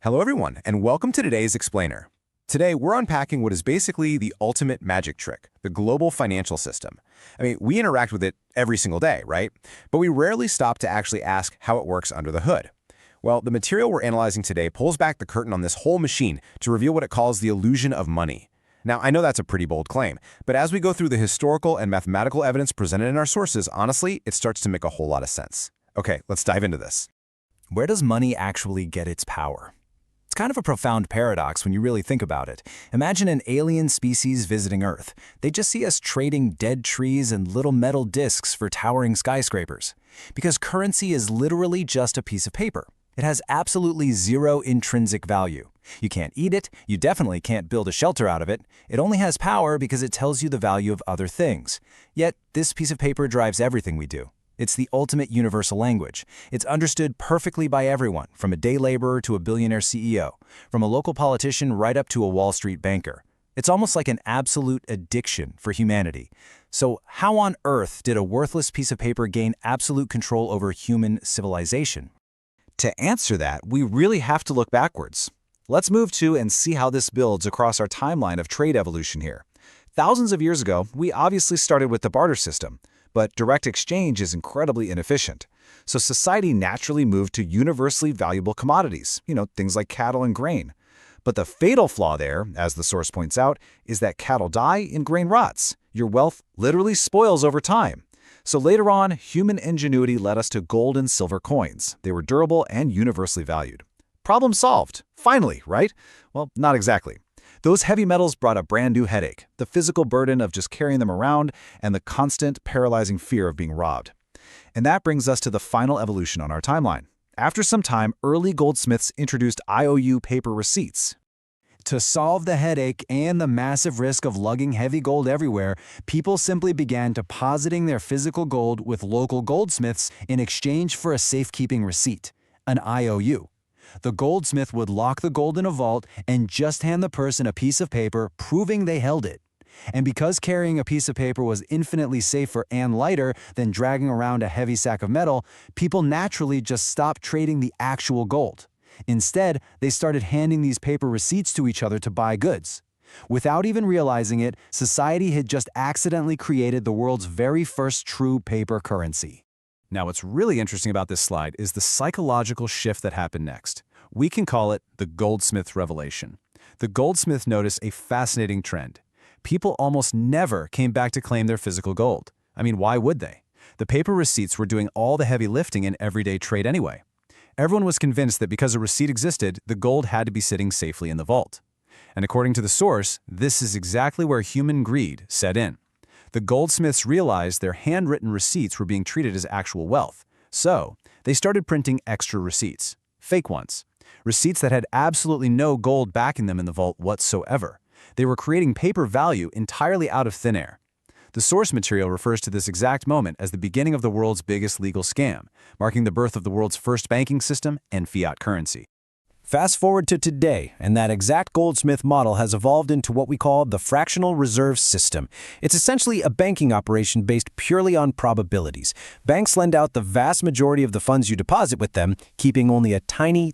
Hello everyone, and welcome to today's Explainer. Today, we're unpacking what is basically the ultimate magic trick, the global financial system. We interact with it every single day, right? But we rarely stop to actually ask how it works under the hood. Well, the material we're analyzing today pulls back the curtain on this whole machine to reveal what it calls the illusion of money. Now, I know that's a pretty bold claim, but as we go through the historical and mathematical evidence presented in our sources, honestly, it starts to make a whole lot of sense. Okay, let's dive into this. Where does money actually get its power? It's kind of a profound paradox when you really think about it. Imagine an alien species visiting Earth. They just see us trading dead trees and little metal discs for towering skyscrapers. Because currency is literally just a piece of paper. It has absolutely zero intrinsic value. You can't eat it, you definitely can't build a shelter out of it. It only has power because it tells you the value of other things. Yet, this piece of paper drives everything we do. It's the ultimate universal language. It's understood perfectly by everyone, from a day laborer to a billionaire CEO, from a local politician right up to a Wall Street banker. It's almost like an absolute addiction for humanity. So how on earth did a worthless piece of paper gain absolute control over human civilization? To answer that, we really have to look backwards. Let's move to and see how this builds across our timeline of trade evolution here. Thousands of years ago, we obviously started with the barter system. But direct exchange is incredibly inefficient. So society naturally moved to universally valuable commodities, things like cattle and grain. But the fatal flaw there, as the source points out, is that cattle die and grain rots. Your wealth literally spoils over time. So later on, human ingenuity led us to gold and silver coins. They were durable and universally valued. Problem solved. Finally, right? Well, not exactly. Those heavy metals brought a brand new headache, the physical burden of just carrying them around and the constant, paralyzing fear of being robbed. And that brings us to the final evolution on our timeline. After some time, early goldsmiths introduced IOU paper receipts. To solve the headache and the massive risk of lugging heavy gold everywhere, people simply began depositing their physical gold with local goldsmiths in exchange for a safekeeping receipt, an IOU. The goldsmith would lock the gold in a vault and just hand the person a piece of paper proving they held it. And because carrying a piece of paper was infinitely safer and lighter than dragging around a heavy sack of metal, people naturally just stopped trading the actual gold. Instead, they started handing these paper receipts to each other to buy goods. Without even realizing it, society had just accidentally created the world's very first true paper currency. Now, what's really interesting about this slide is the psychological shift that happened next. We can call it the goldsmith revelation. The goldsmith noticed a fascinating trend. People almost never came back to claim their physical gold. Why would they? The paper receipts were doing all the heavy lifting in everyday trade anyway. Everyone was convinced that because a receipt existed, the gold had to be sitting safely in the vault. And according to the source, this is exactly where human greed set in. The goldsmiths realized their handwritten receipts were being treated as actual wealth. So, they started printing extra receipts, fake ones. Receipts that had absolutely no gold backing them in the vault whatsoever. They were creating paper value entirely out of thin air. The source material refers to this exact moment as the beginning of the world's biggest legal scam, marking the birth of the world's first banking system and fiat currency. Fast forward to today, and that exact goldsmith model has evolved into what we call the fractional reserve system. It's essentially a banking operation based purely on probabilities. Banks lend out the vast majority of the funds you deposit with them, keeping only a tiny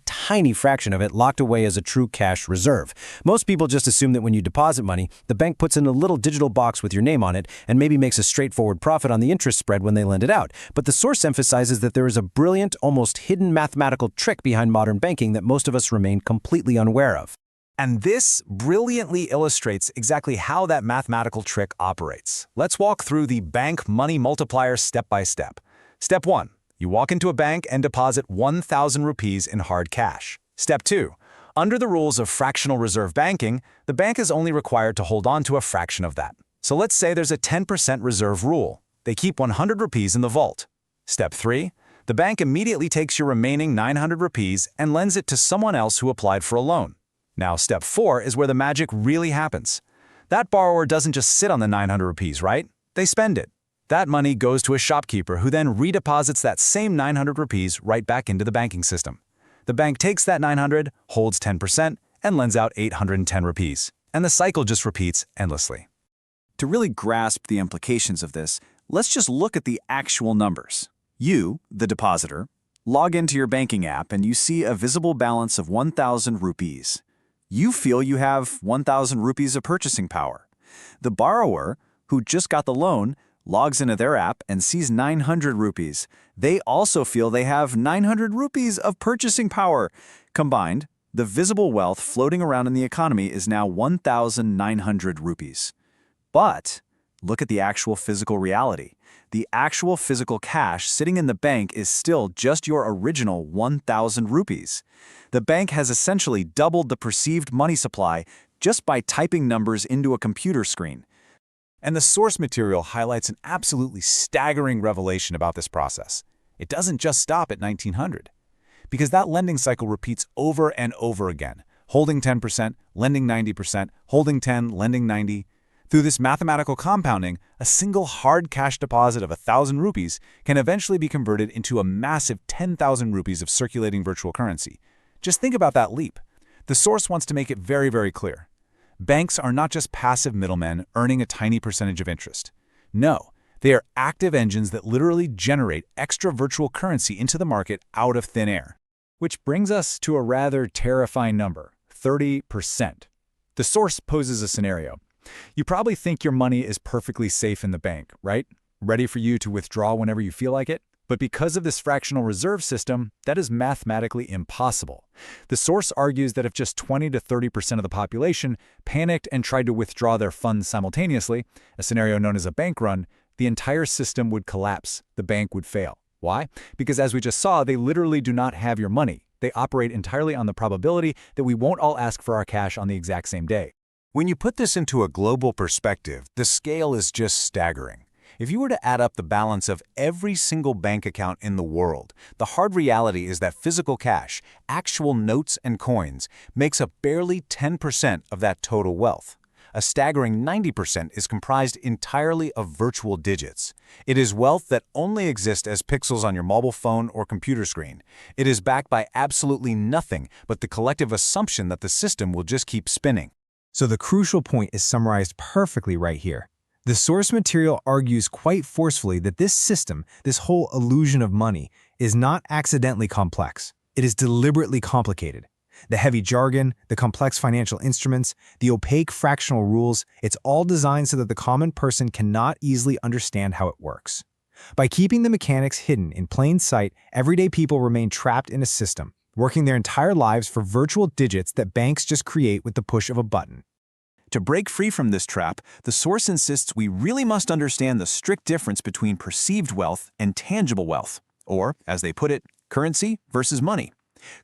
fraction of it locked away as a true cash reserve. Most people just assume that when you deposit money, the bank puts in a little digital box with your name on it and maybe makes a straightforward profit on the interest spread when they lend it out. But the source emphasizes that there is a brilliant, almost hidden mathematical trick behind modern banking that most of us remain completely unaware of. And this brilliantly illustrates exactly how that mathematical trick operates. Let's walk through the bank money multiplier step by step. Step 1. You walk into a bank and deposit 1,000 rupees in hard cash. Step 2. Under the rules of fractional reserve banking, the bank is only required to hold on to a fraction of that. So let's say there's a 10% reserve rule. They keep 100 rupees in the vault. Step 3. The bank immediately takes your remaining 900 rupees and lends it to someone else who applied for a loan. Now, step 4 is where the magic really happens. That borrower doesn't just sit on the 900 rupees, right? They spend it. That money goes to a shopkeeper who then redeposits that same 900 rupees right back into the banking system. The bank takes that 900, holds 10%, and lends out 810 rupees. And the cycle just repeats endlessly. To really grasp the implications of this, let's just look at the actual numbers. You, the depositor, Log into your banking app and you see a visible balance of 1,000 rupees. You feel you have 1,000 rupees of purchasing power. The borrower, who just got the loan, logs into their app and sees 900 rupees. They also feel they have 900 rupees of purchasing power. Combined, the visible wealth floating around in the economy is now 1,900 rupees. But look at the actual physical reality. The actual physical cash sitting in the bank is still just your original 1,000 rupees. The bank has essentially doubled the perceived money supply just by typing numbers into a computer screen. And the source material highlights an absolutely staggering revelation about this process. It doesn't just stop at 1900. Because that lending cycle repeats over and over again, holding 10%, lending 90%, holding 10, lending 90. Through this mathematical compounding, a single hard cash deposit of 1,000 rupees can eventually be converted into a massive 10,000 rupees of circulating virtual currency. Just think about that leap. The source wants to make it very, very clear. Banks are not just passive middlemen earning a tiny percentage of interest. No, they are active engines that literally generate extra virtual currency into the market out of thin air. Which brings us to a rather terrifying number, 30%. The source poses a scenario. You probably think your money is perfectly safe in the bank, right? Ready for you to withdraw whenever you feel like it? But because of this fractional reserve system, that is mathematically impossible. The source argues that if just 20 to 30% of the population panicked and tried to withdraw their funds simultaneously, a scenario known as a bank run, the entire system would collapse. The bank would fail. Why? Because as we just saw, they literally do not have your money. They operate entirely on the probability that we won't all ask for our cash on the exact same day. When you put this into a global perspective, the scale is just staggering. If you were to add up the balance of every single bank account in the world, the hard reality is that physical cash, actual notes and coins, makes up barely 10% of that total wealth. A staggering 90% is comprised entirely of virtual digits. It is wealth that only exists as pixels on your mobile phone or computer screen. It is backed by absolutely nothing but the collective assumption that the system will just keep spinning. So the crucial point is summarized perfectly right here. The source material argues quite forcefully that this system, this whole illusion of money, is not accidentally complex. It is deliberately complicated. The heavy jargon, the complex financial instruments, the opaque fractional rules, it's all designed so that the common person cannot easily understand how it works. By keeping the mechanics hidden in plain sight, everyday people remain trapped in a system, working their entire lives for virtual digits that banks just create with the push of a button. To break free from this trap, the source insists we really must understand the strict difference between perceived wealth and tangible wealth, or, as they put it, currency versus money.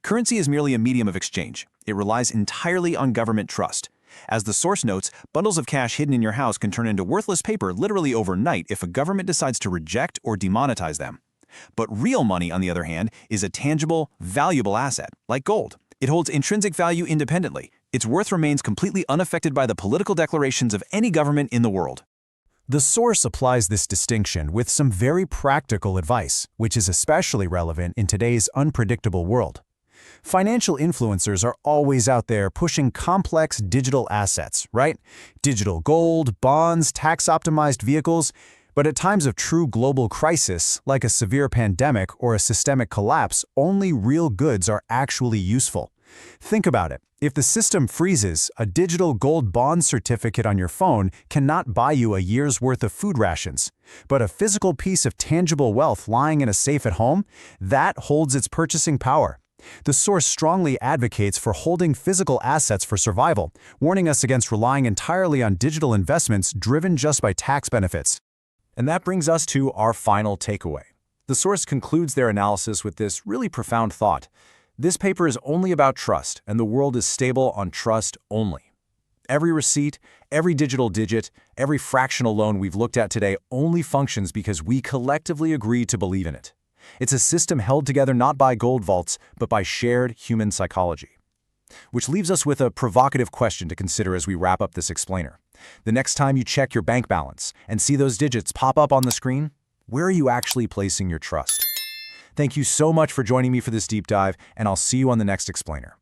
Currency is merely a medium of exchange. It relies entirely on government trust. As the source notes, bundles of cash hidden in your house can turn into worthless paper literally overnight if a government decides to reject or demonetize them. But real money, on the other hand, is a tangible, valuable asset, like gold. It holds intrinsic value independently. Its worth remains completely unaffected by the political declarations of any government in the world. The source applies this distinction with some very practical advice, which is especially relevant in today's unpredictable world. Financial influencers are always out there pushing complex digital assets, right? Digital gold, bonds, tax-optimized vehicles. But at times of true global crisis, like a severe pandemic or a systemic collapse, only real goods are actually useful. Think about it. If the system freezes, a digital gold bond certificate on your phone cannot buy you a year's worth of food rations. But a physical piece of tangible wealth lying in a safe at home, that holds its purchasing power. The source strongly advocates for holding physical assets for survival, warning us against relying entirely on digital investments driven just by tax benefits. And that brings us to our final takeaway. The source concludes their analysis with this really profound thought. This paper is only about trust, and the world is stable on trust only. Every receipt, every digital digit, every fractional loan we've looked at today only functions because we collectively agree to believe in it. It's a system held together not by gold vaults, but by shared human psychology. Which leaves us with a provocative question to consider as we wrap up this explainer. The next time you check your bank balance and see those digits pop up on the screen, where are you actually placing your trust? Thank you so much for joining me for this deep dive, and I'll see you on the next explainer.